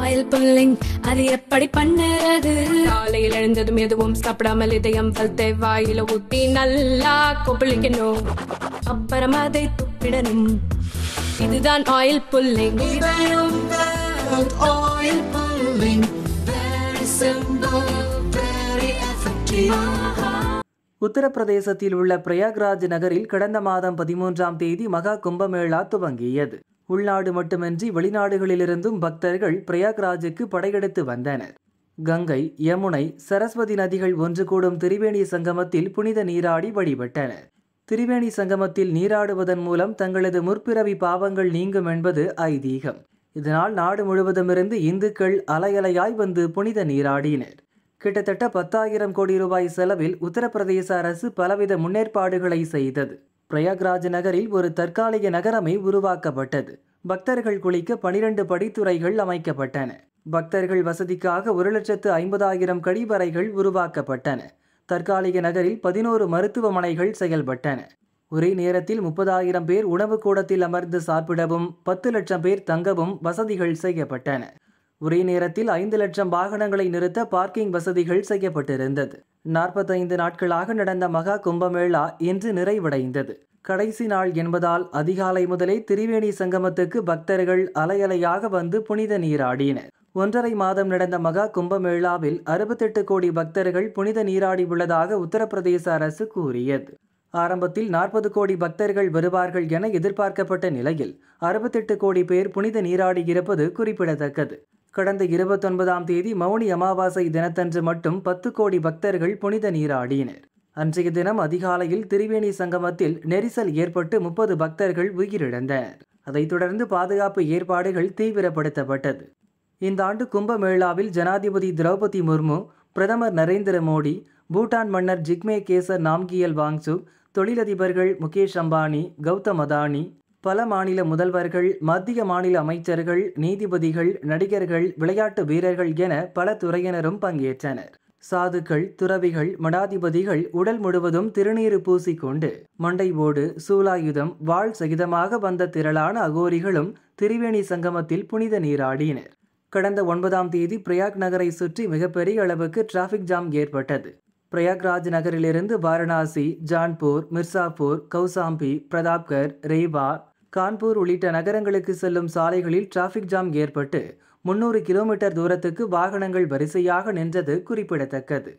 Oil pulling அது எப்படி பண்ணுறது? காலையில் எழுந்ததும் எதுவும் சாப்பிடாமல் இதயம் வளர்த்து வாயில ஊத்தி நல்லா கொப்பளிக்கணும். அப்புறம் அதை துப்பிடணும். இதுதான் oil pulling. Oil pulling very simple, very effective. உத்தரப்பிரதேசத்தில் உள்ள பிரயாக்ராஜ் நகரில் கடந்த மாதம் 13ஆம் தேதி மகா கும்பமேளா துவங்கியது. உள்நாடு மட்டுமின்றி வெளிநாடுகளிலிருந்தும் பக்தர்கள் பிரயாக்ராஜுக்கு படையெடுத்து வந்தனர். கங்கை, யமுனை, சரஸ்வதி நதிகள் ஒன்று கூடும் திரிவேணி சங்கமத்தில் புனித நீராடி வழிபட்டனர். திரிவேணி சங்கமத்தில் நீராடுவதன் மூலம் தங்களது முற்பிறவி பாவங்கள் நீங்கும் என்பது ஐதீகம். இதனால் நாடு முழுவதுமிருந்து இந்துக்கள் அலையலையாய் வந்து புனித நீராடினர். கிட்டத்தட்ட 10,000 கோடி ரூபாய் செலவில் உத்தரப்பிரதேச அரசு பலவித முன்னேற்பாடுகளை செய்தது. பிரயாக்ராஜ் நகரில் ஒரு தற்காலிக நகரமே உருவாக்கப்பட்டது. பக்தர்கள் குளிக்க 12 படித்துறைகள் அமைக்கப்பட்டன. பக்தர்கள் வசதிக்காக 1,50,000 கழிவறைகள் உருவாக்கப்பட்டன. தற்காலிக நகரில் 11 மருத்துவமனைகள் செயல்பட்டன. ஒரே நேரத்தில் 30,000 பேர் உணவு கூடத்தில் அமர்ந்து சாப்பிடவும் 10 லட்சம் பேர் தங்கவும் வசதிகள் செய்யப்பட்டன. ஒரே நேரத்தில் 5 லட்சம் வாகனங்களை நிறுத்த பார்க்கிங் வசதிகள் செய்யப்பட்டிருந்தது. 45 நாட்களாக நடந்த மகா கும்பமேளா இன்று நிறைவடைந்தது. கடைசி நாள் என்பதால் அதிகாலை முதலே திரிவேணி சங்கமத்துக்கு பக்தர்கள் அலையலையாக வந்து புனித நீராடினர். 1.5 மாதம் நடந்த மகா கும்பமேளாவில் 68 கோடி பக்தர்கள் புனித நீராடி உள்ளதாக உத்தரப்பிரதேச அரசு கூறியது. ஆரம்பத்தில் 40 கோடி பக்தர்கள் வருவார்கள் என எதிர்பார்க்கப்பட்ட நிலையில் 68 கோடி பேர் புனித நீராடி இருப்பது குறிப்பிடத்தக்கது. கடந்த 29ஆம் தேதி மௌனி அமாவாசை தினத்தன்று மட்டும் 10 கோடி பக்தர்கள் புனித நீராடினர். அன்றைய தினம் அதிகாலையில் திரிவேணி சங்கமத்தில் நெரிசல் ஏற்பட்டு 30 பக்தர்கள் உயிரிழந்தனர். அதைத் தொடர்ந்து பாதுகாப்பு ஏற்பாடுகள் தீவிரப்படுத்தப்பட்டது. இந்த ஆண்டு கும்பமேளாவில் ஜனாதிபதி திரௌபதி முர்மு, பிரதமர் நரேந்திர மோடி, பூட்டான் மன்னர் ஜிக்மே கேசர் நாம்கியல் வாங்சுக், தொழிலதிபர்கள் முகேஷ் அம்பானி, கௌதம் அதானி, பல மாநில முதல்வர்கள், மத்திய மாநில அமைச்சர்கள், நீதிபதிகள், நடிகர்கள், விளையாட்டு வீரர்கள் என பல துறையினரும் பங்கேற்றனர். சாதுக்கள், துறவிகள், மடாதிபதிகள் உடல் முழுவதும் திருநீறு பூசிக்கொண்டு மண்டை ஓடு, சூலாயுதம், வாள் சகிதமாக வந்த திரளான அகோரிகளும் திரிவேணி சங்கமத்தில் புனித நீராடினர். கடந்த 9ஆம் தேதி பிரயாக் நகரை சுற்றி மிகப்பெரிய அளவுக்கு டிராஃபிக் ஜாம் ஏற்பட்டது. பிரயாக்ராஜ் நகரிலிருந்து வாரணாசி, ஜான்பூர், மிர்சாபூர், கௌசாம்பி, பிரதாப்கர், ரேவா, கான்பூர் உள்ளிட்ட நகரங்களுக்கு செல்லும் சாலைகளில் டிராஃபிக் ஜாம் ஏற்பட்டு 300 கிலோமீட்டர் தூரத்துக்கு வாகனங்கள் வரிசையாக நின்றது குறிப்பிடத்தக்கது.